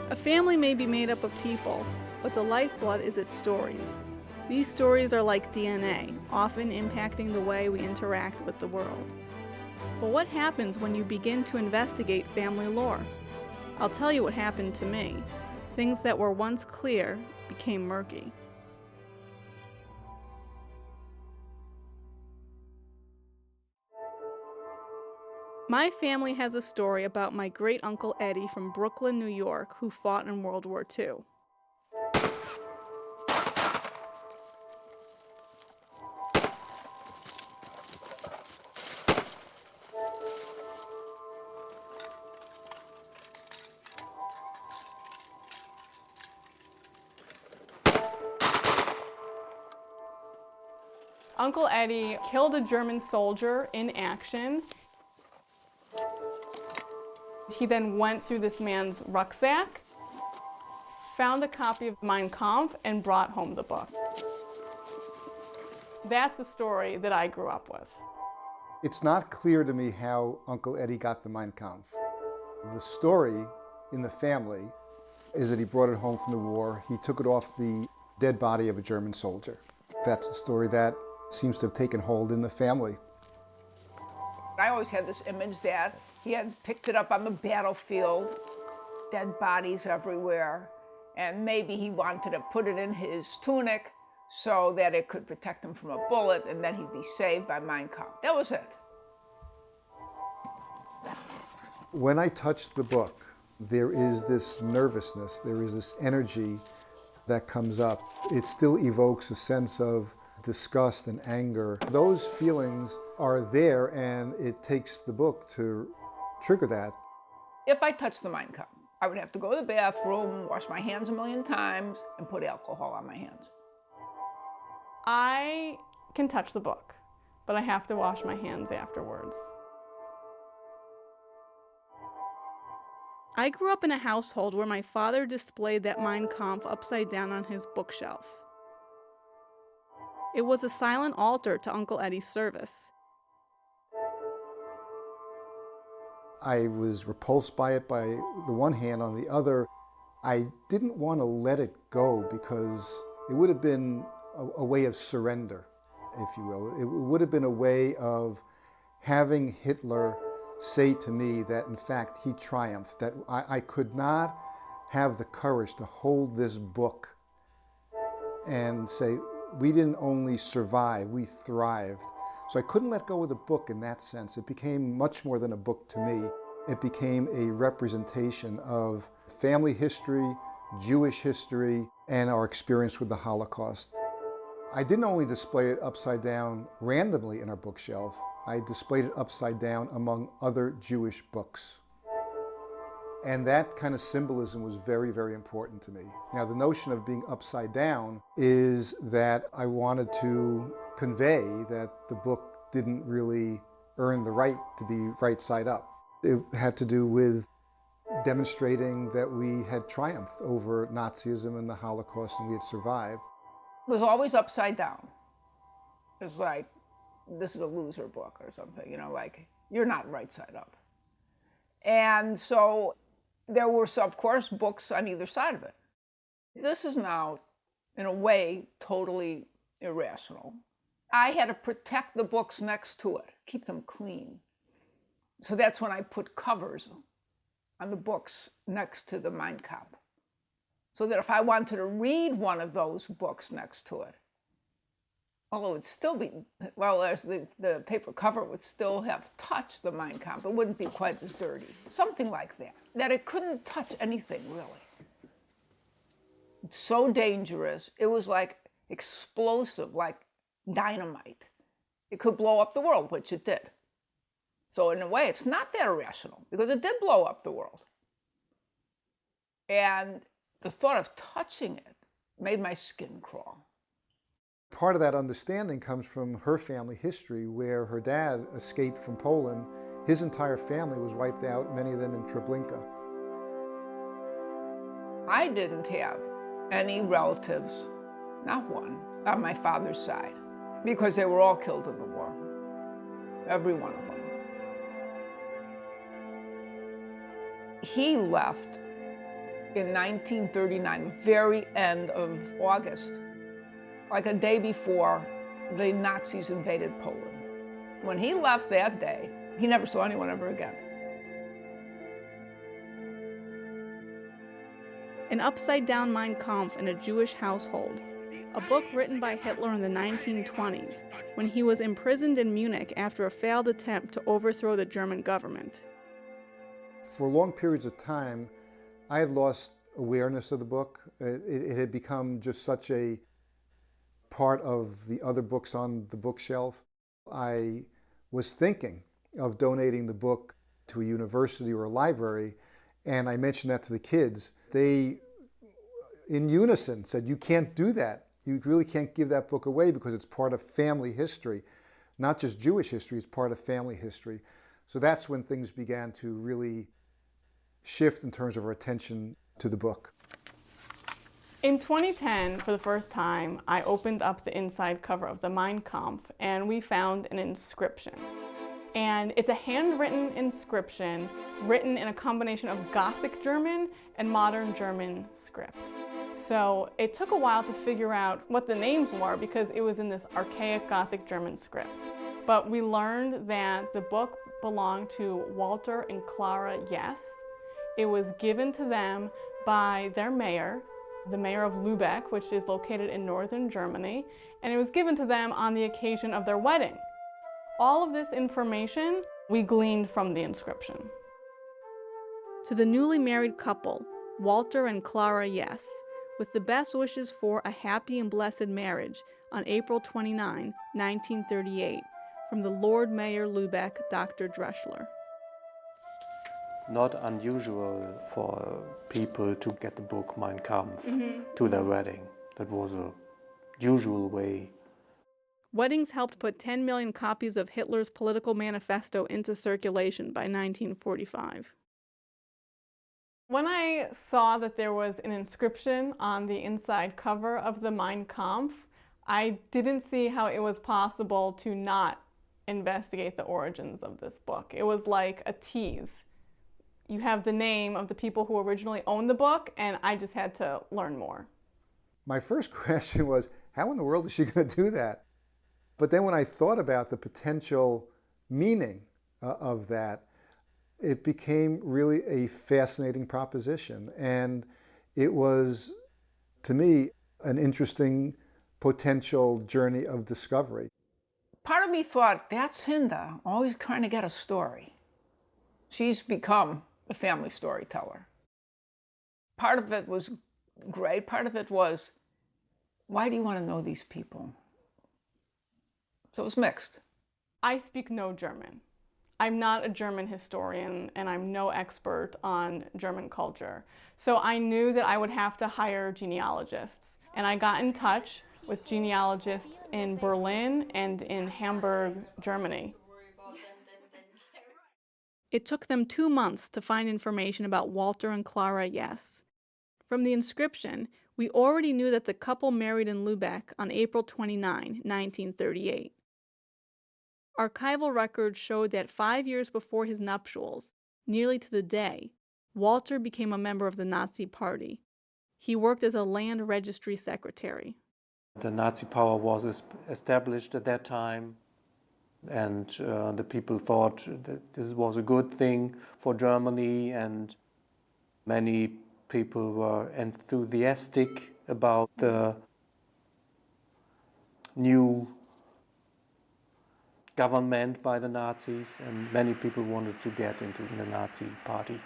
A family may be made up of people, but the lifeblood is its stories. These stories are like DNA, often impacting the way we interact with the world. But what happens when you begin to investigate family lore? I'll tell you what happened to me. Things that were once clear became murky. My family has a story about my great-uncle Eddie from Brooklyn, New York, who fought in World War II. Uncle Eddie killed a German soldier in action. He then went through this man's rucksack, found a copy of Mein Kampf, and brought home the book. That's the story that I grew up with. It's not clear to me how Uncle Eddie got the Mein Kampf. The story in the family is that he brought it home from the war. He took it off the dead body of a German soldier. That's the story that seems to have taken hold in the family. I always had this image that he had picked it up on the battlefield, dead bodies everywhere, and maybe he wanted to put it in his tunic so that it could protect him from a bullet, and then he'd be saved by Mein Kampf. That was it. When I touched the book, there is this nervousness, there is this energy that comes up. It still evokes a sense of disgust and anger. Those feelings are there, and it takes the book to trigger that. If I touched the Mein Kampf, I would have to go to the bathroom, wash my hands a million times, and put alcohol on my hands. I can touch the book, but I have to wash my hands afterwards. I grew up in a household where my father displayed that Mein Kampf upside down on his bookshelf. It was a silent altar to Uncle Eddie's service. I was repulsed by it by the one hand. On the other, I didn't want to let it go because it would have been a way of surrender, if you will. It would have been a way of having Hitler say to me that, in fact, he triumphed, that I could not have the courage to hold this book and say, we didn't only survive, we thrived. So I couldn't let go of the book in that sense. It became much more than a book to me. It became a representation of family history, Jewish history, and our experience with the Holocaust. I didn't only display it upside down randomly in our bookshelf, I displayed it upside down among other Jewish books. And that kind of symbolism was very, very important to me. Now, the notion of being upside down is that I wanted to convey that the book didn't really earn the right to be right side up. It had to do with demonstrating that we had triumphed over Nazism and the Holocaust, and we had survived. It was always upside down. It was like, this is a loser book or something, you know, like, you're not right side up. And so there were, of course, books on either side of it. This is now, in a way, totally irrational. I had to protect the books next to it, keep them clean. So that's when I put covers on the books next to the Mein Kampf. So that if I wanted to read one of those books next to it, although it would still be, well, as the paper cover would still have touched the Mein Kampf. It wouldn't be quite as dirty. Something like that. That it couldn't touch anything, really. It's so dangerous. It was like explosive, like dynamite. It could blow up the world, which it did. So in a way, it's not that irrational, because it did blow up the world. And the thought of touching it made my skin crawl. Part of that understanding comes from her family history, where her dad escaped from Poland. His entire family was wiped out, many of them in Treblinka. I didn't have any relatives, not one, on my father's side, because they were all killed in the war, every one of them. He left in 1939, very end of August, like a day before the Nazis invaded Poland. When he left that day, he never saw anyone ever again. An upside-down Mein Kampf in a Jewish household, a book written by Hitler in the 1920s, when he was imprisoned in Munich after a failed attempt to overthrow the German government. For long periods of time, I had lost awareness of the book. It had become just such a part of the other books on the bookshelf. I was thinking of donating the book to a university or a library, and I mentioned that to the kids. They, in unison, said, "You can't do that. You really can't give that book away because it's part of family history. Not just Jewish history, it's part of family history." So that's when things began to really shift in terms of our attention to the book. In 2010, for the first time, I opened up the inside cover of the Mein Kampf and we found an inscription. And it's a handwritten inscription written in a combination of Gothic German and modern German script. So it took a while to figure out what the names were because it was in this archaic Gothic German script. But we learned that the book belonged to Walter and Clara Yes. It was given to them by their mayor, the mayor of Lübeck, which is located in northern Germany, and it was given to them on the occasion of their wedding. All of this information we gleaned from the inscription. To the newly married couple, Walter and Clara Yes, with the best wishes for a happy and blessed marriage on April 29, 1938, from the Lord Mayor Lübeck, Dr. Dreschler. Not unusual for people to get the book Mein Kampf to their wedding. That was a usual way. Weddings helped put 10 million copies of Hitler's political manifesto into circulation by 1945. When I saw that there was an inscription on the inside cover of the Mein Kampf, I didn't see how it was possible to not investigate the origins of this book. It was like a tease. You have the name of the people who originally owned the book, and I just had to learn more. My first question was, how in the world is she going to do that? But then when I thought about the potential meaning of that, it became really a fascinating proposition. And it was, to me, an interesting potential journey of discovery. Part of me thought, that's Hinda, always trying to get a story. She's become a family storyteller. Part of it was great. Part of it was, why do you want to know these people? So it was mixed. I speak no German. I'm not a German historian and I'm no expert on German culture. So I knew that I would have to hire genealogists. And I got in touch with genealogists in Berlin and in Hamburg, Germany. It took them 2 months to find information about Walter and Clara Yes. From the inscription, we already knew that the couple married in Lübeck on April 29, 1938. Archival records showed that 5 years before his nuptials, nearly to the day, Walter became a member of the Nazi Party. He worked as a land registry secretary. The Nazi power was established at that time, and the people thought that this was a good thing for Germany, and many people were enthusiastic about the new government by the Nazis, and many people wanted to get into the Nazi party.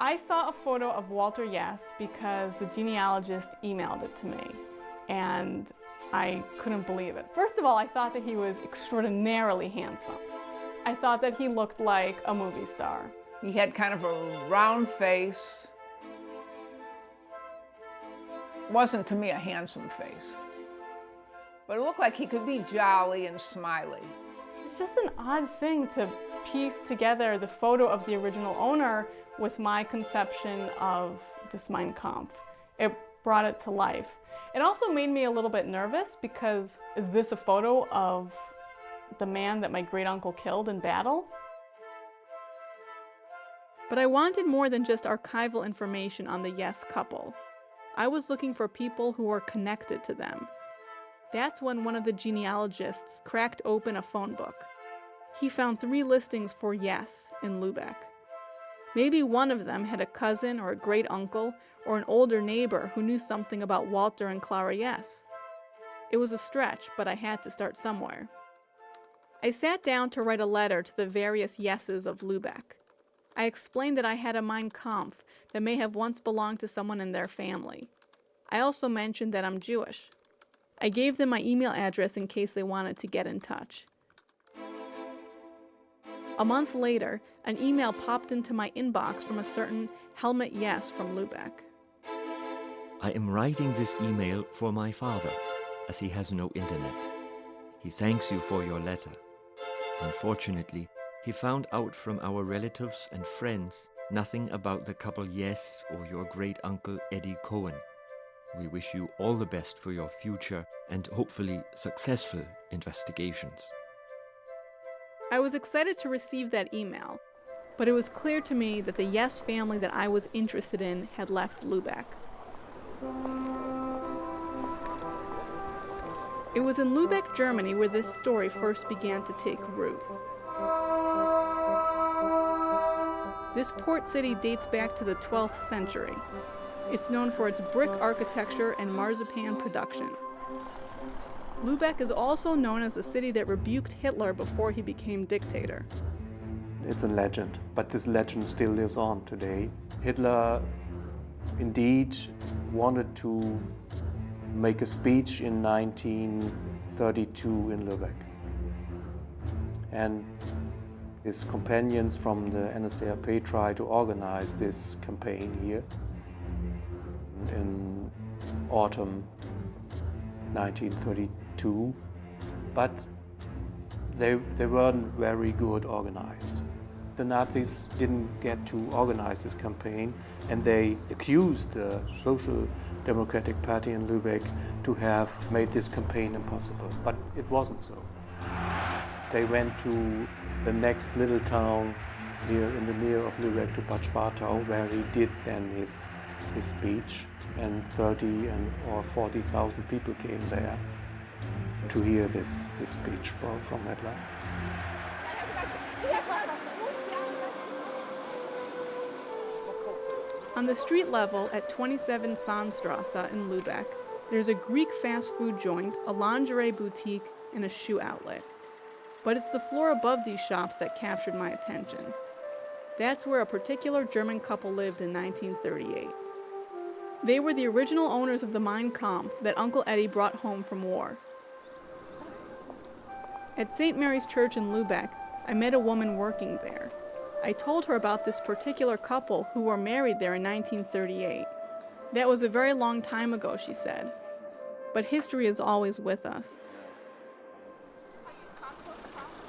I saw a photo of Walter Yes because the genealogist emailed it to me, and I couldn't believe it. First of all, I thought that he was extraordinarily handsome. I thought that he looked like a movie star. He had kind of a round face. Wasn't to me a handsome face, but it looked like he could be jolly and smiley. It's just an odd thing to piece together the photo of the original owner with my conception of this Mein Kampf. It brought it to life. It also made me a little bit nervous because is this a photo of the man that my great uncle killed in battle? But I wanted more than just archival information on the Yes couple. I was looking for people who were connected to them. That's when one of the genealogists cracked open a phone book. He found 3 listings for Yes in Lübeck. Maybe one of them had a cousin or a great uncle or an older neighbor who knew something about Walter and Clara Yes. It was a stretch, but I had to start somewhere. I sat down to write a letter to the various Yeses of Lübeck. I explained that I had a Mein Kampf that may have once belonged to someone in their family. I also mentioned that I'm Jewish. I gave them my email address in case they wanted to get in touch. A month later, an email popped into my inbox from a certain Helmut Yes from Lübeck. I am writing this email for my father, as he has no internet. He thanks you for your letter. Unfortunately, he found out from our relatives and friends nothing about the couple Yes or your great-uncle Eddie Cohen. We wish you all the best for your future and hopefully successful investigations. I was excited to receive that email, but it was clear to me that the Yes family that I was interested in had left Lübeck. It was in Lübeck, Germany, where this story first began to take root. This port city dates back to the 12th century. It's known for its brick architecture and marzipan production. Lübeck is also known as the city that rebuked Hitler before he became dictator. It's a legend, but this legend still lives on today. Hitler indeed wanted to make a speech in 1932 in Lübeck. And his companions from the NSDAP tried to organize this campaign here in autumn 1932, but they weren't very good organized. The Nazis didn't get to organize this campaign, and they accused the Social Democratic Party in Lübeck to have made this campaign impossible, but it wasn't so. They went to the next little town here in the near of Lübeck, to Bad Spartau, where he did then his speech, and 30 or 40,000 people came there to hear this speech from Hitler. On the street level at 27 Sandstrasse in Lübeck, there's a Greek fast food joint, a lingerie boutique, and a shoe outlet. But it's the floor above these shops that captured my attention. That's where a particular German couple lived in 1938. They were the original owners of the Mein Kampf that Uncle Eddie brought home from war. At St. Mary's Church in Lübeck, I met a woman working there. I told her about this particular couple who were married there in 1938. That was a very long time ago, she said. But history is always with us.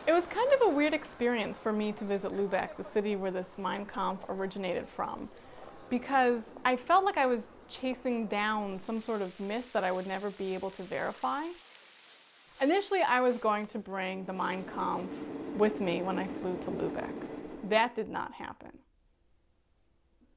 It was kind of a weird experience for me to visit Lübeck, the city where this Mein Kampf originated from, because I felt like I was chasing down some sort of myth that I would never be able to verify. Initially, I was going to bring the Mein Kampf with me when I flew to Lübeck. That did not happen.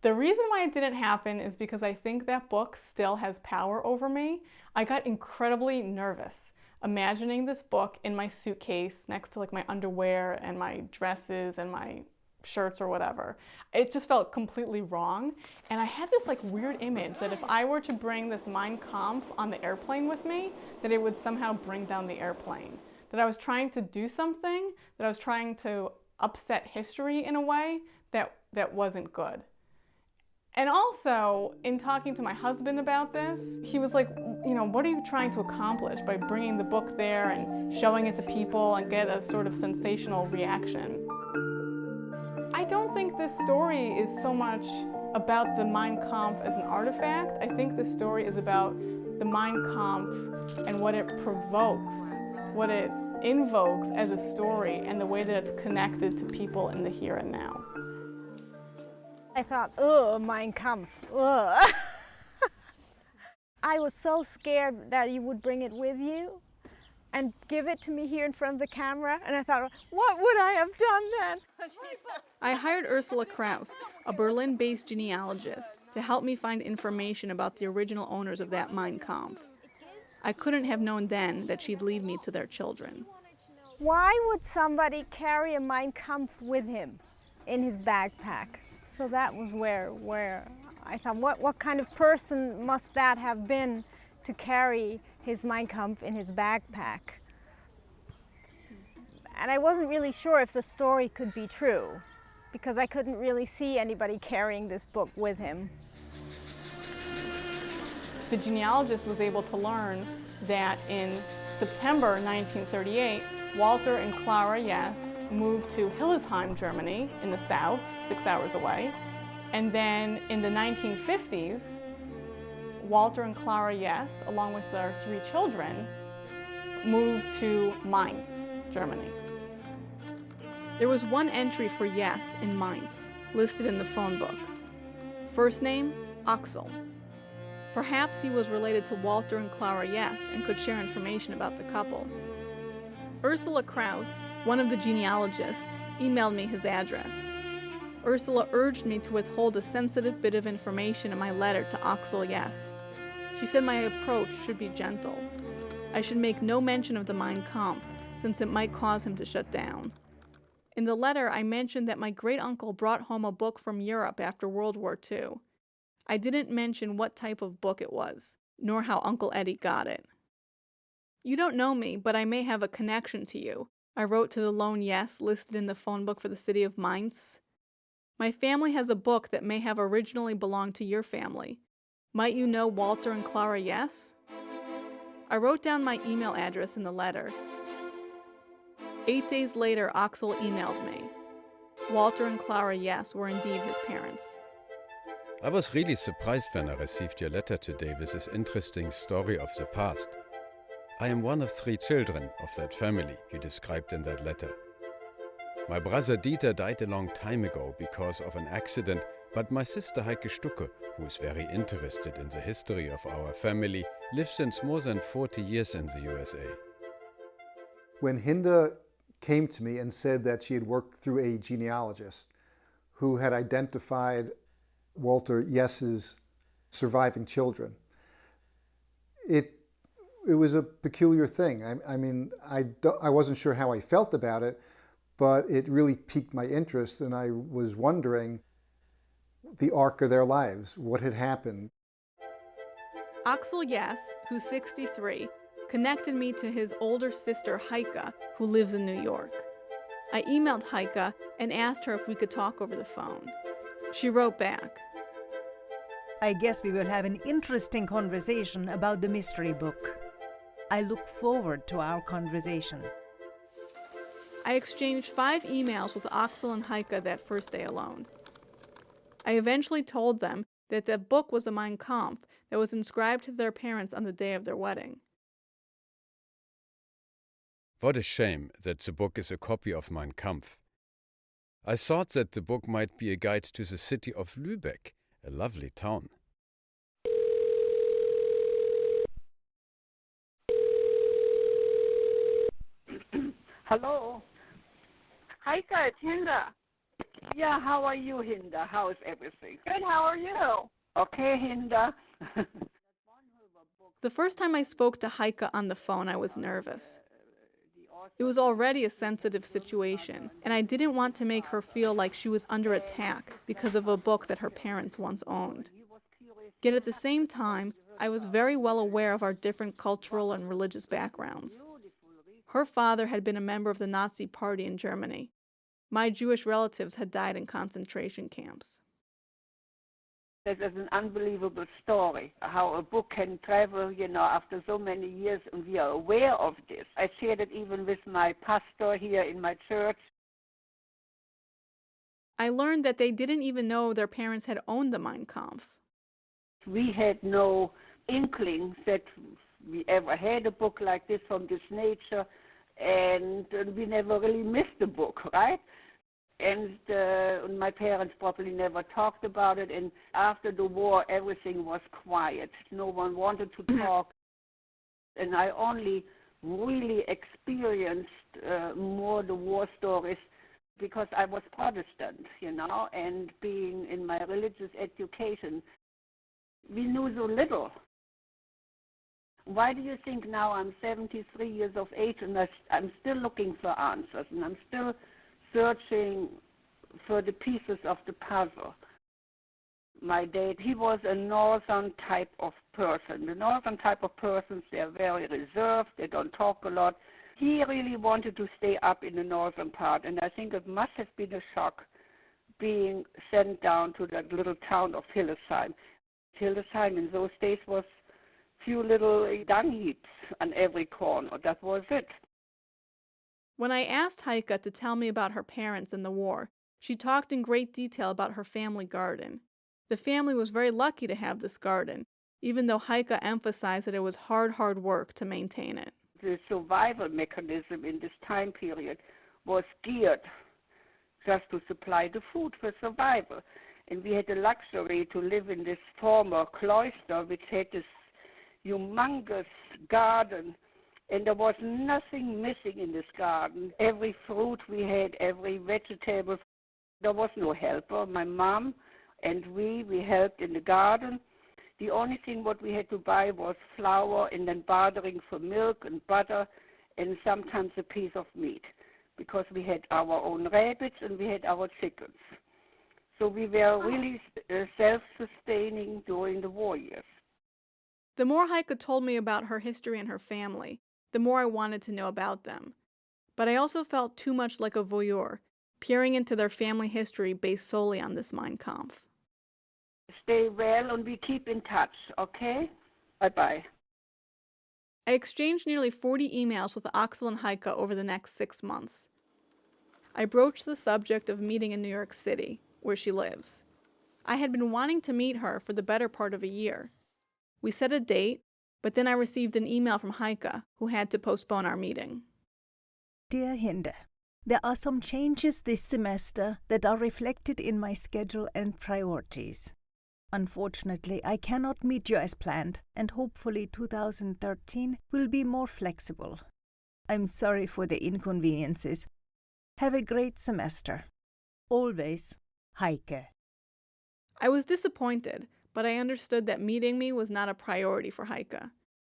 The reason why it didn't happen is because I think that book still has power over me. I got incredibly nervous imagining this book in my suitcase next to like my underwear and my dresses and my shirts or whatever. It just felt completely wrong. And I had this like weird image that if I were to bring this Mein Kampf on the airplane with me, that it would somehow bring down the airplane. That I was trying to do something, that I was trying to upset history in a way that wasn't good. And also, in talking to my husband about this, he was like, you know, what are you trying to accomplish by bringing the book there and showing it to people and get a sort of sensational reaction? I don't think this story is so much about the Mein Kampf as an artifact. I think this story is about the Mein Kampf and what it provokes, what it invokes as a story, and the way that it's connected to people in the here and now. I thought, oh, Mein Kampf, ugh. I was so scared that you would bring it with you and give it to me here in front of the camera, and I thought, what would I have done then? I hired Ursula Kraus, a Berlin-based genealogist, to help me find information about the original owners of that Mein Kampf. I couldn't have known then that she'd lead me to their children. Why would somebody carry a Mein Kampf with him in his backpack? So that was where I thought, what kind of person must that have been to carry his Mein Kampf in his backpack? And I wasn't really sure if the story could be true, because I couldn't really see anybody carrying this book with him. The genealogist was able to learn that in September 1938, Walter and Clara Jess moved to Hildesheim, Germany, in the south, 6 hours away. And then in the 1950s, Walter and Clara Jess, along with their 3 children, moved to Mainz, Germany. There was one entry for Jess in Mainz, listed in the phone book. First name, Axel. Perhaps he was related to Walter and Clara Jess and could share information about the couple. Ursula Kraus, one of the genealogists, emailed me his address. Ursula urged me to withhold a sensitive bit of information in my letter to Axel Jess. She said my approach should be gentle. I should make no mention of the Mein Kampf, since it might cause him to shut down. In the letter, I mentioned that my great-uncle brought home a book from Europe after World War II. I didn't mention what type of book it was, nor how Uncle Eddie got it. You don't know me, but I may have a connection to you, I wrote to the lone Yes listed in the phone book for the city of Mainz. My family has a book that may have originally belonged to your family. Might you know Walter and Clara Yes? I wrote down my email address in the letter. 8 days later, Axel emailed me. Walter and Clara Yes were indeed his parents. I was really surprised when I received your letter today with this interesting story of the past. I am one of 3 children of that family you described in that letter. My brother Dieter died a long time ago because of an accident, but my sister Heike Stucke, who is very interested in the history of our family, lives since more than 40 years in the USA. When Hinda came to me and said that she had worked through a genealogist who had identified Walter Jess's surviving children, it was a peculiar thing. I wasn't sure how I felt about it, but it really piqued my interest, and I was wondering the arc of their lives, what had happened. Axel Jess, who's 63, connected me to his older sister Heike, who lives in New York. I emailed Heike and asked her if we could talk over the phone. She wrote back, I guess we will have an interesting conversation about the mystery book. I look forward to our conversation. I exchanged 5 emails with Axel and Heike that first day alone. I eventually told them that the book was a Mein Kampf that was inscribed to their parents on the day of their wedding. What a shame that the book is a copy of Mein Kampf. I thought that the book might be a guide to the city of Lübeck, a lovely town. Hello. Hi, it's Hinda. Yeah, how are you, Hinda? How is everything? Good, how are you? Okay, Hinda. The first time I spoke to Heike on the phone, I was nervous. It was already a sensitive situation, and I didn't want to make her feel like she was under attack because of a book that her parents once owned. Yet at the same time, I was very well aware of our different cultural and religious backgrounds. Her father had been a member of the Nazi Party in Germany. My Jewish relatives had died in concentration camps. This is an unbelievable story, how a book can travel, after so many years, and we are aware of this. I shared it even with my pastor here in my church. I learned that they didn't even know their parents had owned the Mein Kampf. We had no inkling that we ever had a book like this from this nature, and we never really missed a book, right? And my parents probably never talked about it, and after the war everything was quiet. No one wanted to talk, and I only really experienced more the war stories because I was Protestant, and being in my religious education, we knew so little. Why do you think now I'm 73 years of age and I'm still looking for answers, and I'm still searching for the pieces of the puzzle? My dad, he was a northern type of person. The northern type of persons, they're very reserved, they don't talk a lot. He really wanted to stay up in the northern part, and I think it must have been a shock being sent down to that little town of Hildesheim. Hildesheim in those days was few little dung heaps on every corner. That was it. When I asked Heike to tell me about her parents in the war, she talked in great detail about her family garden. The family was very lucky to have this garden, even though Heike emphasized that it was hard work to maintain it. The survival mechanism in this time period was geared just to supply the food for survival. And we had the luxury to live in this former cloister, which had this humongous garden, and there was nothing missing in this garden. Every fruit we had, every vegetable, there was no helper. My mom and we helped in the garden. The only thing what we had to buy was flour and then bartering for milk and butter and sometimes a piece of meat, because we had our own rabbits and we had our chickens. So we were really self-sustaining during the war years. The more Heike told me about her history and her family, the more I wanted to know about them. But I also felt too much like a voyeur, peering into their family history based solely on this Mein Kampf. Stay well and we keep in touch, okay? Bye-bye. I exchanged nearly 40 emails with Axel and Heike over the next 6 months. I broached the subject of meeting in New York City, where she lives. I had been wanting to meet her for the better part of a year. We set a date, but then I received an email from Heike, who had to postpone our meeting. Dear Hinda, there are some changes this semester that are reflected in my schedule and priorities. Unfortunately, I cannot meet you as planned, and hopefully 2013 will be more flexible. I'm sorry for the inconveniences. Have a great semester. Always, Heike. I was disappointed, but I understood that meeting me was not a priority for Heike.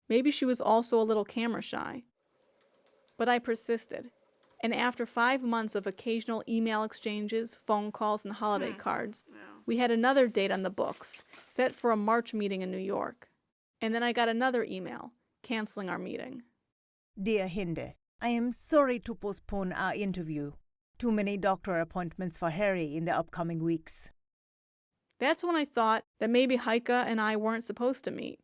Maybe she was also a little camera shy. But I persisted, and after 5 months of occasional email exchanges, phone calls, and holiday cards, we had another date on the books, set for a March meeting in New York. And then I got another email, canceling our meeting. Dear Hinda, I am sorry to postpone our interview. Too many doctor appointments for Harry in the upcoming weeks. That's when I thought that maybe Heike and I weren't supposed to meet.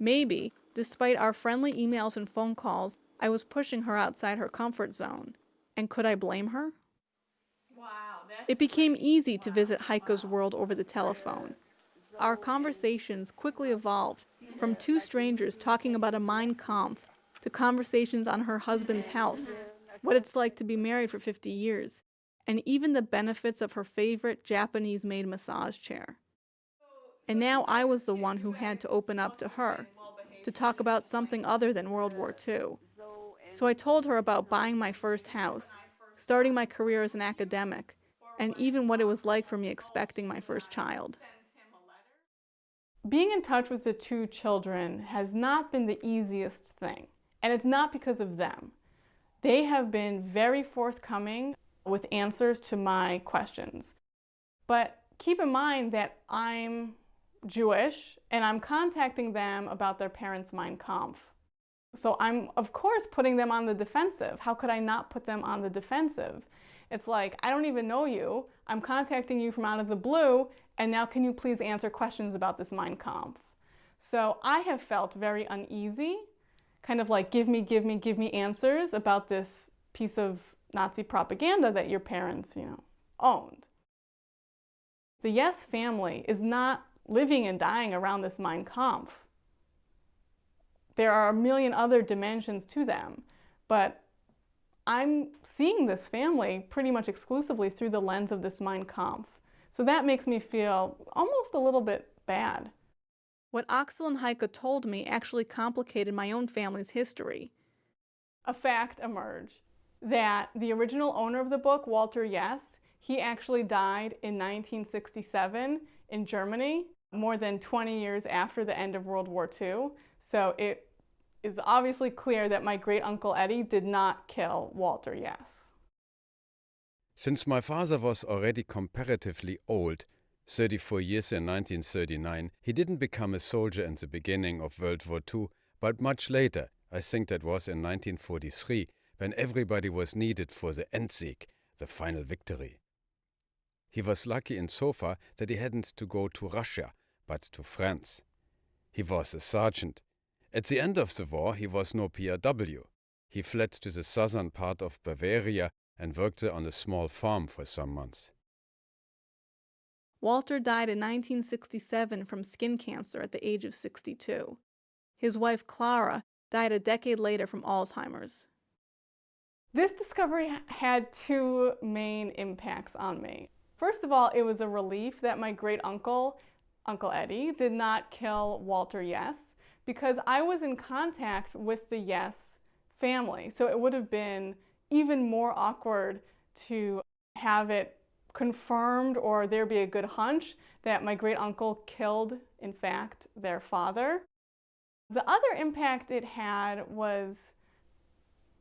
Maybe, despite our friendly emails and phone calls, I was pushing her outside her comfort zone. And could I blame her? It became easy to visit Heike's world over the telephone. Our conversations quickly evolved from two strangers talking about a Mein Kampf to conversations on her husband's health, what it's like to be married for 50 years, and even the benefits of her favorite Japanese-made massage chair. And now I was the one who had to open up to her, to talk about something other than World War II. So I told her about buying my first house, starting my career as an academic, and even what it was like for me expecting my first child. Being in touch with the two children has not been the easiest thing, and it's not because of them. They have been very forthcoming with answers to my questions. But keep in mind that I'm Jewish and I'm contacting them about their parents' Mein Kampf. So I'm, of course, putting them on the defensive. How could I not put them on the defensive? It's like, I don't even know you. I'm contacting you from out of the blue, and now can you please answer questions about this Mein Kampf? So I have felt very uneasy, kind of like, give me answers about this piece of Nazi propaganda that your parents, owned. The Yes family is not living and dying around this Mein Kampf. There are a million other dimensions to them, but I'm seeing this family pretty much exclusively through the lens of this Mein Kampf. So that makes me feel almost a little bit bad. What Axel and Heike told me actually complicated my own family's history. A fact emerged that the original owner of the book, Walter Yes, he actually died in 1967 in Germany, more than 20 years after the end of World War II. So it is obviously clear that my great-uncle Eddie did not kill Walter Yes. Since my father was already comparatively old, 34 years in 1939, he didn't become a soldier in the beginning of World War II, but much later. I think that was in 1943, when everybody was needed for the Endsieg, the final victory. He was lucky in so far that he hadn't to go to Russia, but to France. He was a sergeant. At the end of the war, he was no POW. He fled to the southern part of Bavaria and worked there on a small farm for some months. Walter died in 1967 from skin cancer at the age of 62. His wife, Clara, died a decade later from Alzheimer's. This discovery had two main impacts on me. First of all, it was a relief that my great-uncle, Uncle Eddie, did not kill Walter Yes, because I was in contact with the Yes family. So it would have been even more awkward to have it confirmed or there be a good hunch that my great-uncle killed, in fact, their father. The other impact it had was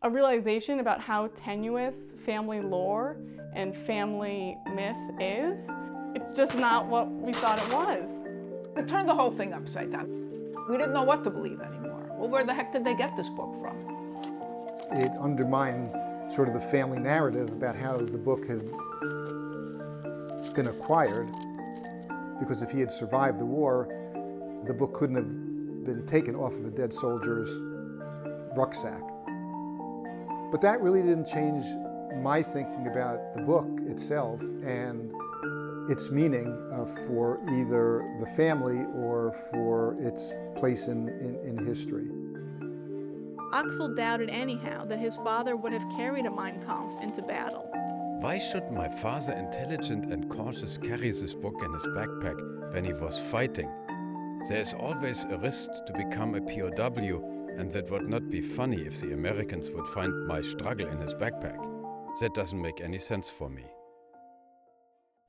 a realization about how tenuous family lore and family myth is. It's just not what we thought it was. It turned the whole thing upside down. We didn't know what to believe anymore. Well, where the heck did they get this book from? It undermined sort of the family narrative about how the book had been acquired, because if he had survived the war, the book couldn't have been taken off of a dead soldier's rucksack. But that really didn't change my thinking about the book itself and its meaning for either the family or for its place in history. Axel doubted anyhow that his father would have carried a Mein Kampf into battle. Why should my father, intelligent and cautious, carry this book in his backpack when he was fighting? There is always a risk to become a POW, and that would not be funny if the Americans would find my struggle in his backpack. That doesn't make any sense for me.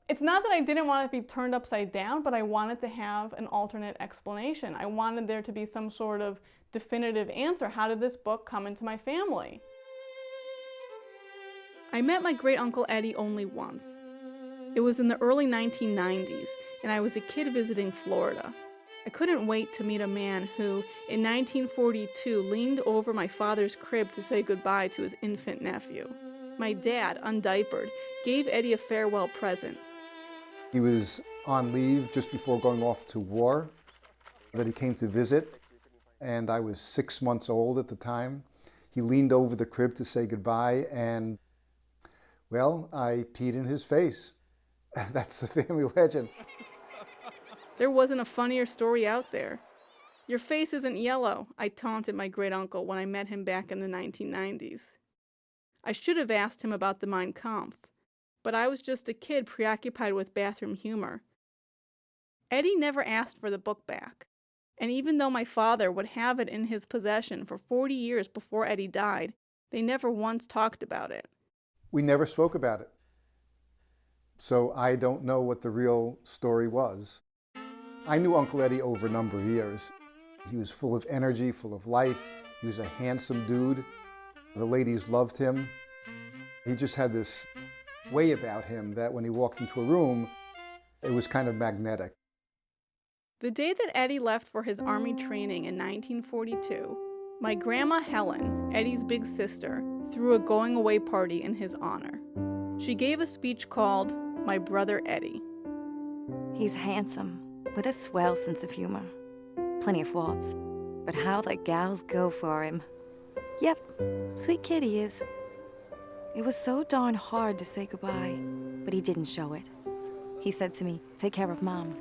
It's not that I didn't want it to be turned upside down, but I wanted to have an alternate explanation. I wanted there to be some sort of definitive answer. How did this book come into my family? I met my great-uncle Eddie only once. It was in the early 1990s, and I was a kid visiting Florida. I couldn't wait to meet a man who, in 1942, leaned over my father's crib to say goodbye to his infant nephew. My dad, undiapered, gave Eddie a farewell present. He was on leave just before going off to war, that he came to visit, and I was 6 months old at the time. He leaned over the crib to say goodbye, and, well, I peed in his face. That's a family legend. There wasn't a funnier story out there. Your face isn't yellow, I taunted my great-uncle when I met him back in the 1990s. I should have asked him about the Mein Kampf, but I was just a kid preoccupied with bathroom humor. Eddie never asked for the book back, and even though my father would have it in his possession for 40 years before Eddie died, they never once talked about it. We never spoke about it. So I don't know what the real story was. I knew Uncle Eddie over a number of years. He was full of energy, full of life. He was a handsome dude. The ladies loved him. He just had this way about him that when he walked into a room, it was kind of magnetic. The day that Eddie left for his Army training in 1942, my grandma Helen, Eddie's big sister, threw a going-away party in his honor. She gave a speech called My Brother Eddie. He's handsome, with a swell sense of humor. Plenty of faults, but how the gals go for him. Yep, sweet kid he is. It was so darn hard to say goodbye, but he didn't show it. He said to me, "Take care of Mom."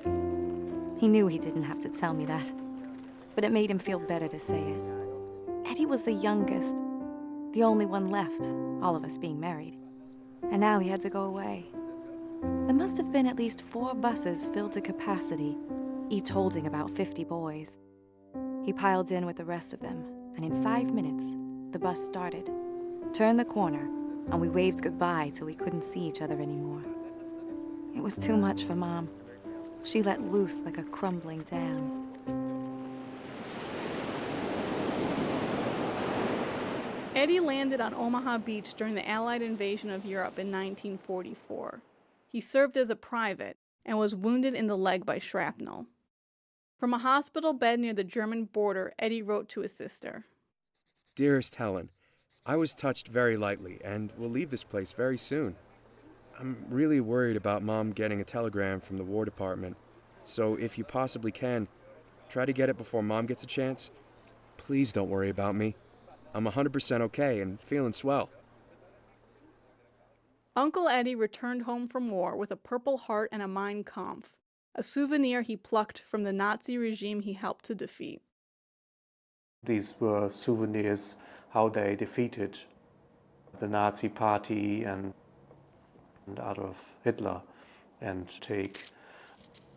He knew he didn't have to tell me that, but it made him feel better to say it. Eddie was the youngest, the only one left, all of us being married. And now he had to go away. There must have been at least 4 buses filled to capacity, each holding about 50 boys. He piled in with the rest of them, and in 5 minutes, the bus started, turned the corner, and we waved goodbye till we couldn't see each other anymore. It was too much for Mom. She let loose like a crumbling dam. Eddie landed on Omaha Beach during the Allied invasion of Europe in 1944. He served as a private and was wounded in the leg by shrapnel. From a hospital bed near the German border, Eddie wrote to his sister. Dearest Helen, I was touched very lightly and will leave this place very soon. I'm really worried about Mom getting a telegram from the War Department, so if you possibly can, try to get it before Mom gets a chance. Please don't worry about me. I'm 100% okay and feeling swell. Uncle Eddie returned home from war with a Purple Heart and a Mein Kampf, a souvenir he plucked from the Nazi regime he helped to defeat. These were souvenirs how they defeated the Nazi party and Adolf Hitler, and take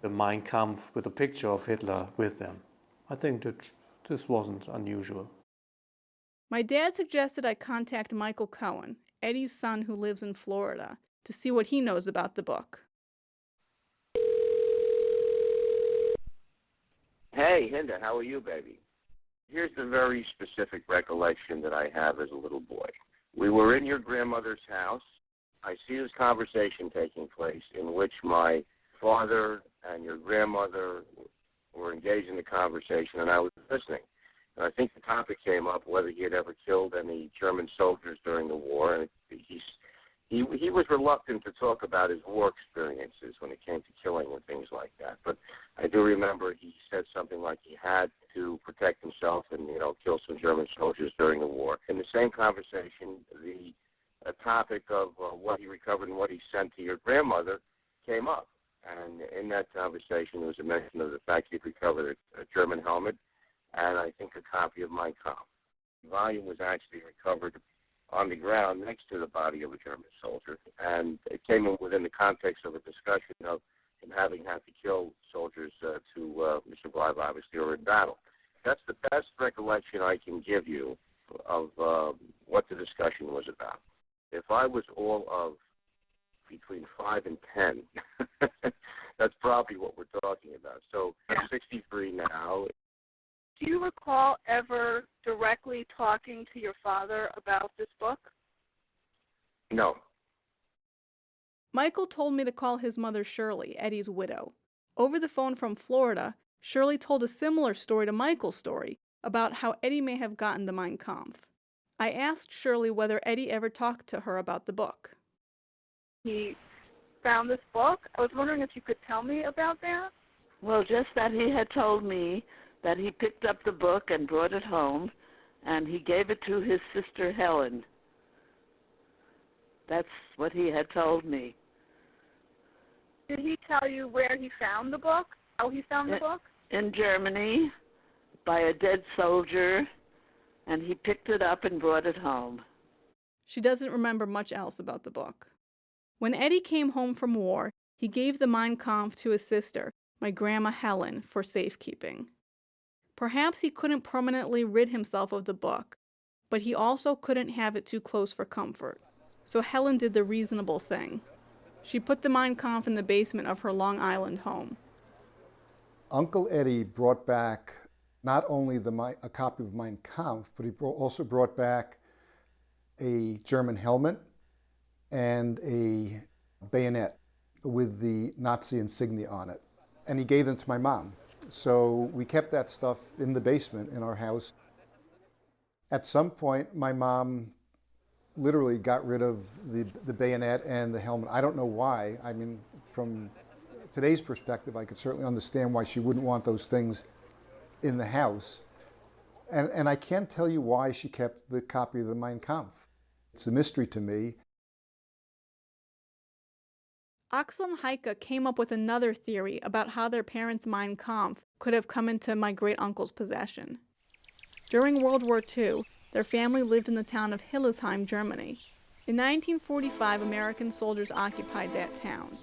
the Mein Kampf with a picture of Hitler with them. I think that this wasn't unusual. My dad suggested I contact Michael Cohen, Eddie's son who lives in Florida, to see what he knows about the book. Hey, Hinda, how are you, baby? Here's the very specific recollection that I have as a little boy. We were in your grandmother's house. I see this conversation taking place in which my father and your grandmother were engaged in the conversation, and I was listening. And I think the topic came up whether he had ever killed any German soldiers during the war, and he was reluctant to talk about his war experiences when it came to killing and things like that. But I do remember he said something like he had to protect himself and, kill some German soldiers during the war. In the same conversation, the topic of what he recovered and what he sent to your grandmother came up. And in that conversation, there was a mention of the fact he'd recovered a German helmet and I think a copy of Mein Kampf. The volume was actually recovered on the ground next to the body of a German soldier, and it came in within the context of a discussion of him having had to kill soldiers to survive, obviously, or in battle. That's the best recollection I can give you of what the discussion was about. If I was all of between 5 and 10, that's probably what we're talking about. So I'm 63 now. Do you recall ever directly talking to your father about this book? No. Michael told me to call his mother Shirley, Eddie's widow. Over the phone from Florida, Shirley told a similar story to Michael's story about how Eddie may have gotten the Mein Kampf. I asked Shirley whether Eddie ever talked to her about the book. He found this book. I was wondering if you could tell me about that. Well, just that he had told me that he picked up the book and brought it home, and he gave it to his sister Helen. That's what he had told me. Did he tell you where he found the book? How he found the book? In Germany, by a dead soldier, and he picked it up and brought it home. She doesn't remember much else about the book. When Eddie came home from war, he gave the Mein Kampf to his sister, my grandma Helen, for safekeeping. Perhaps he couldn't permanently rid himself of the book, but he also couldn't have it too close for comfort. So Helen did the reasonable thing. She put the Mein Kampf in the basement of her Long Island home. Uncle Eddie brought back not only a copy of Mein Kampf, but he also brought back a German helmet and a bayonet with the Nazi insignia on it. And he gave them to my mom. So we kept that stuff in the basement in our house. At some point, my mom literally got rid of the bayonet and the helmet. I don't know why. I mean, from today's perspective, I could certainly understand why she wouldn't want those things in the house. And I can't tell you why she kept the copy of the Mein Kampf. It's a mystery to me. Axel and Heike came up with another theory about how their parents' Mein Kampf could have come into my great-uncle's possession. During World War II, their family lived in the town of Hildesheim, Germany. In 1945, American soldiers occupied that town.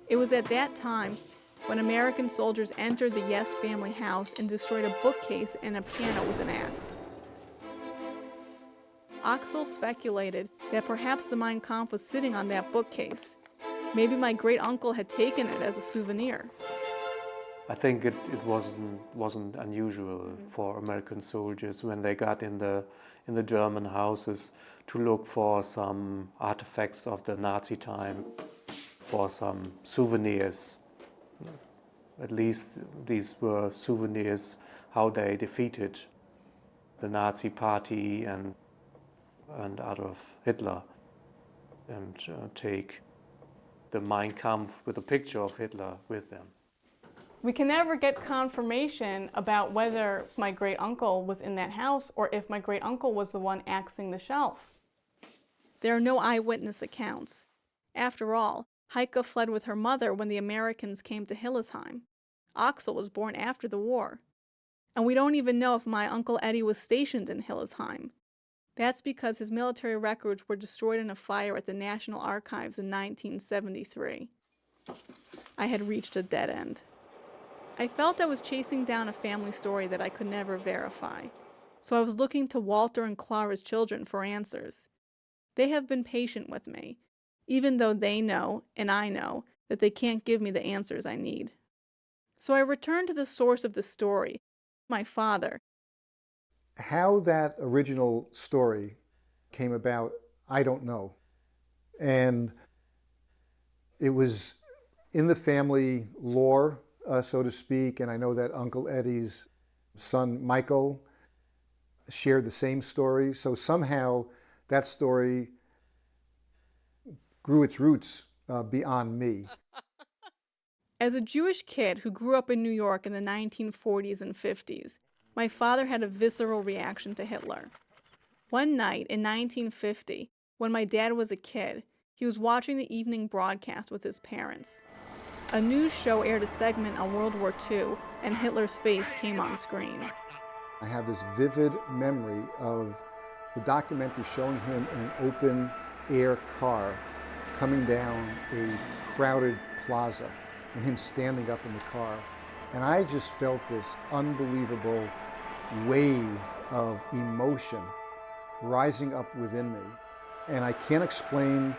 It was at that time when American soldiers entered the Yes family house and destroyed a bookcase and a piano with an axe. Axel speculated that perhaps the Mein Kampf was sitting on that bookcase. Maybe my great-uncle had taken it as a souvenir. I think it wasn't unusual for American soldiers when they got in the German houses to look for some artifacts of the Nazi time, for some souvenirs. At least these were souvenirs how they defeated the Nazi party and Adolf Hitler, and take the Mein Kampf with a picture of Hitler with them. We can never get confirmation about whether my great-uncle was in that house or if my great-uncle was the one axing the shelf. There are no eyewitness accounts. After all, Heike fled with her mother when the Americans came to Hildesheim. Axel was born after the war. And we don't even know if my Uncle Eddie was stationed in Hildesheim. That's because his military records were destroyed in a fire at the National Archives in 1973. I had reached a dead end. I felt I was chasing down a family story that I could never verify. So I was looking to Walter and Clara's children for answers. They have been patient with me, even though they know, and I know, that they can't give me the answers I need. So I returned to the source of the story, my father. How that original story came about, I don't know. And it was in the family lore, so to speak, and I know that Uncle Eddie's son, Michael, shared the same story. So somehow that story grew its roots beyond me. As a Jewish kid who grew up in New York in the 1940s and 50s, my father had a visceral reaction to Hitler. One night in 1950, when my dad was a kid, he was watching the evening broadcast with his parents. A news show aired a segment on World War II, and Hitler's face came on screen. I have this vivid memory of the documentary showing him in an open-air car coming down a crowded plaza, and him standing up in the car. And I just felt this unbelievable wave of emotion rising up within me. And I can't explain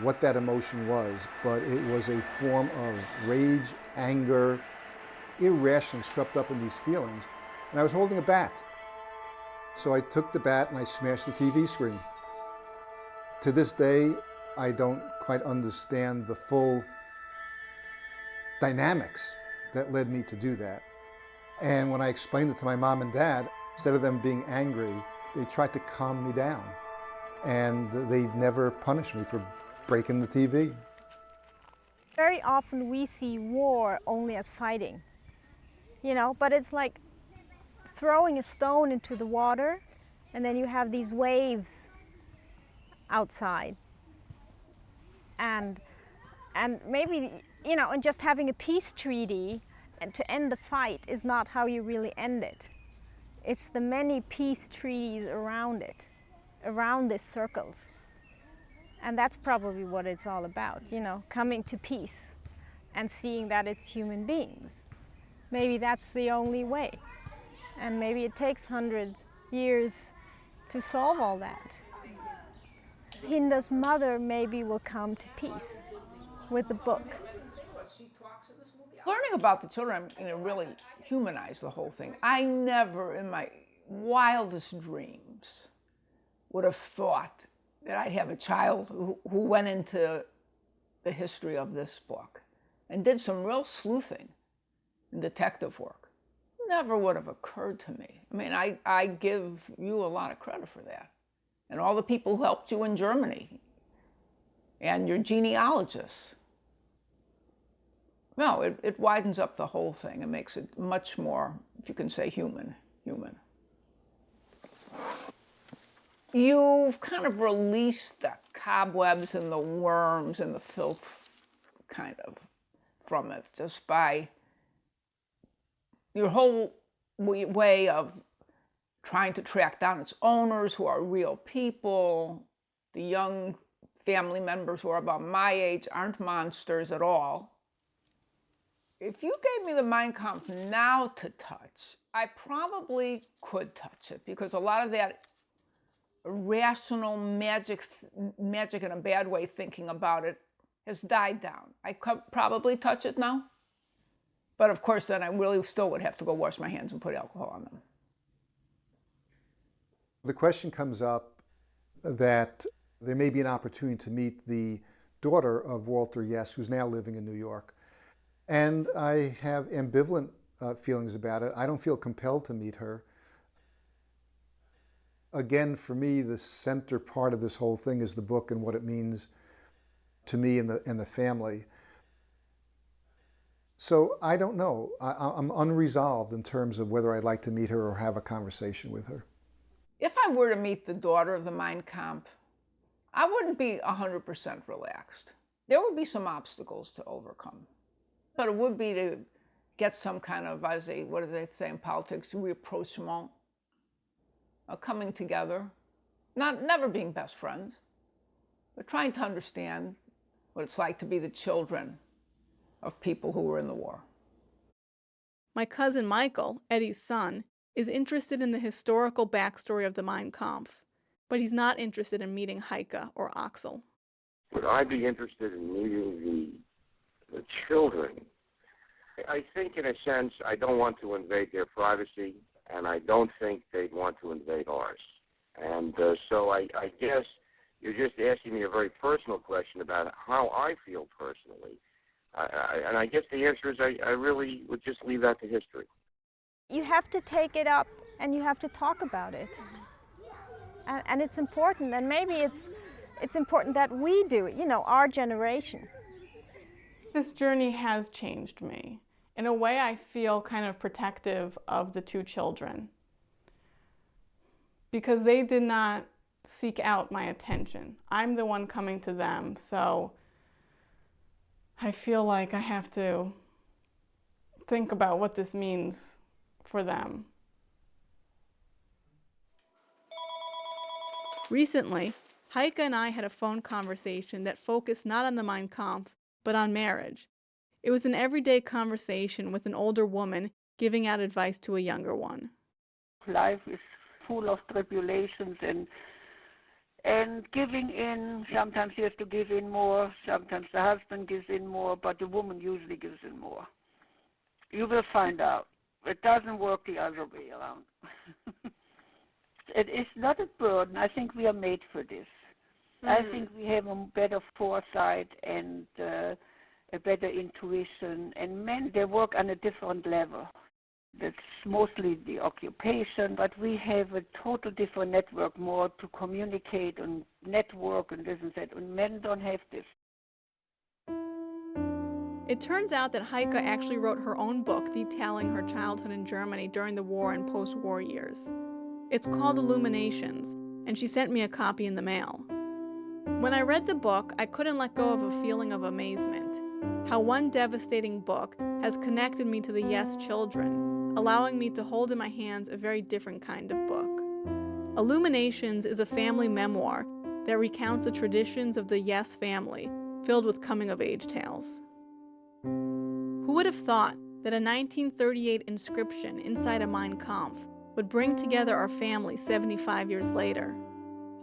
what that emotion was, but it was a form of rage, anger, irrationally swept up in these feelings. And I was holding a bat. So I took the bat and I smashed the TV screen. To this day, I don't quite understand the full dynamics that led me to do that. And when I explained it to my mom and dad, instead of them being angry, they tried to calm me down. And they never punished me for breaking the TV. Very often we see war only as fighting, but it's like throwing a stone into the water and then you have these waves outside. And maybe, and just having a peace treaty and to end the fight is not how you really end it. It's the many peace treaties around it, around these circles. And that's probably what it's all about, coming to peace and seeing that it's human beings. Maybe that's the only way. And maybe it takes 100 years to solve all that. Hinda's mother maybe will come to peace with the book. Learning about the children, really humanized the whole thing. I never in wildest dreams would have thought that I'd have a child who went into the history of this book and did some real sleuthing and detective work. Never would have occurred to me. I mean, I give you a lot of credit for that. And all the people who helped you in Germany and your genealogists. No, it widens up the whole thing and makes it much more, if you can say, human. You've kind of released the cobwebs and the worms and the filth kind of from it just by your whole way of trying to track down its owners who are real people. The young family members who are about my age aren't monsters at all. If you gave me the Mein Kampf now to touch, I probably could touch it because a lot of that irrational magic in a bad way thinking about it has died down. I could probably touch it now. But of course, then I really still would have to go wash my hands and put alcohol on them. The question comes up that there may be an opportunity to meet the daughter of Walter Yes, who's now living in New York. And I have ambivalent feelings about it. I don't feel compelled to meet her. Again, for me, the center part of this whole thing is the book and what it means to me and the family. So I don't know. I'm unresolved in terms of whether I'd like to meet her or have a conversation with her. If I were to meet the daughter of the Mein Kampf, I wouldn't be 100% relaxed. There would be some obstacles to overcome. But it would be to get some kind of, what do they say in politics, rapprochement, a coming together, never being best friends, but trying to understand what it's like to be the children of people who were in the war. My cousin Michael, Eddie's son, is interested in the historical backstory of the Mein Kampf, but he's not interested in meeting Heike or Axel. Would I be interested in meeting the children? I think, in a sense, I don't want to invade their privacy, and I don't think they'd want to invade ours. And so I guess you're just asking me a very personal question about how I feel personally. And I guess the answer is I really would just leave that to history. You have to take it up and you have to talk about it. And it's important, and maybe it's important that we do it, our generation. This journey has changed me. In a way, I feel kind of protective of the two children because they did not seek out my attention. I'm the one coming to them, so I feel like I have to think about what this means for them. Recently, Heike and I had a phone conversation that focused not on the Mein Kampf, but on marriage. It was an everyday conversation with an older woman giving out advice to a younger one. Life is full of tribulations and giving in. Sometimes you have to give in more, sometimes the husband gives in more, but the woman usually gives in more. You will find out. It doesn't work the other way around. It is not a burden. I think we are made for this. I think we have a better foresight and a better intuition. And men, they work on a different level. That's mostly the occupation, but we have a total different network, more to communicate and network and this and that. And men don't have this. It turns out that Heike actually wrote her own book detailing her childhood in Germany during the war and post-war years. It's called Illuminations, and she sent me a copy in the mail. When I read the book, I couldn't let go of a feeling of amazement. How one devastating book has connected me to the Yes children, allowing me to hold in my hands a very different kind of book. Illuminations is a family memoir that recounts the traditions of the Yes family, filled with coming-of-age tales. Who would have thought that a 1938 inscription inside a Mein Kampf would bring together our family 75 years later?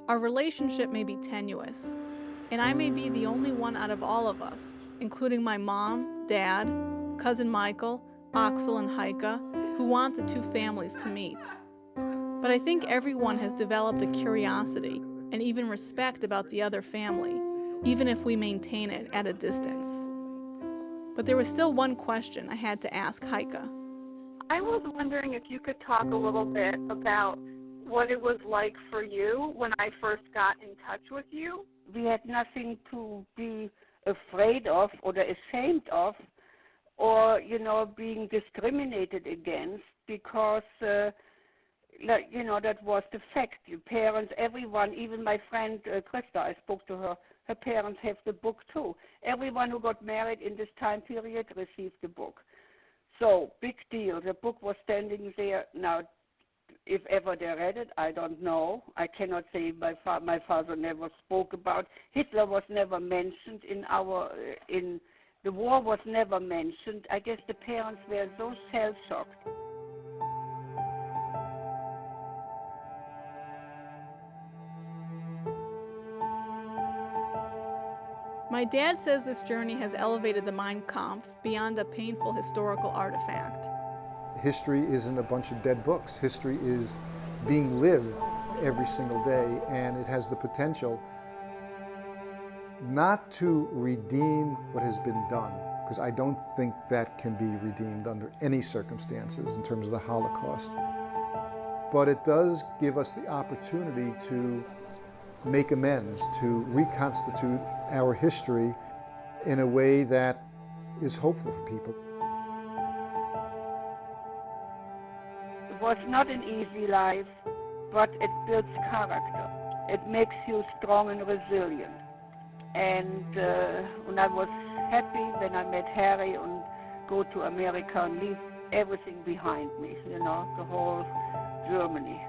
Our relationship may be tenuous, and I may be the only one out of all of us, including my mom, dad, cousin Michael, Axel, and Heike, who want the two families to meet. But I think everyone has developed a curiosity and even respect about the other family, even if we maintain it at a distance. But there was still one question I had to ask Heike. I was wondering if you could talk a little bit about what it was like for you when I first got in touch with you. We had nothing to be afraid of or ashamed of, or, being discriminated against, because, that was the fact. Your parents, everyone, even my friend Krista, I spoke to her, her parents have the book too. Everyone who got married in this time period received the book. So, big deal. The book was standing there. Now, if ever they read it, I don't know. I cannot say my father never spoke about. Hitler was never mentioned in the war was never mentioned. I guess the parents were so shell-shocked. My dad says this journey has elevated the Mein Kampf beyond a painful historical artifact. History isn't a bunch of dead books. History is being lived every single day, and it has the potential not to redeem what has been done, because I don't think that can be redeemed under any circumstances in terms of the Holocaust. But it does give us the opportunity to make amends, to reconstitute our history in a way that is hopeful for people. It was not an easy life, but it builds character. It makes you strong and resilient. And I was happy when I met Harry and go to America and leave everything behind me, the whole Germany.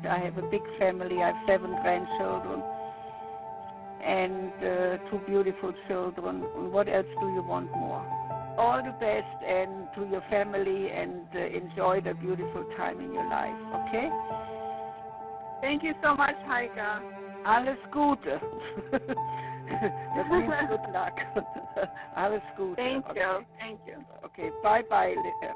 I have a big family. I have 7 grandchildren and 2 beautiful children. And what else do you want more? All the best and to your family, and enjoy the beautiful time in your life, okay? Thank you so much, Heike. Alles Gute. That means good luck. Alles Gute. Thank okay. you. Thank you. Okay, bye-bye, Hinda.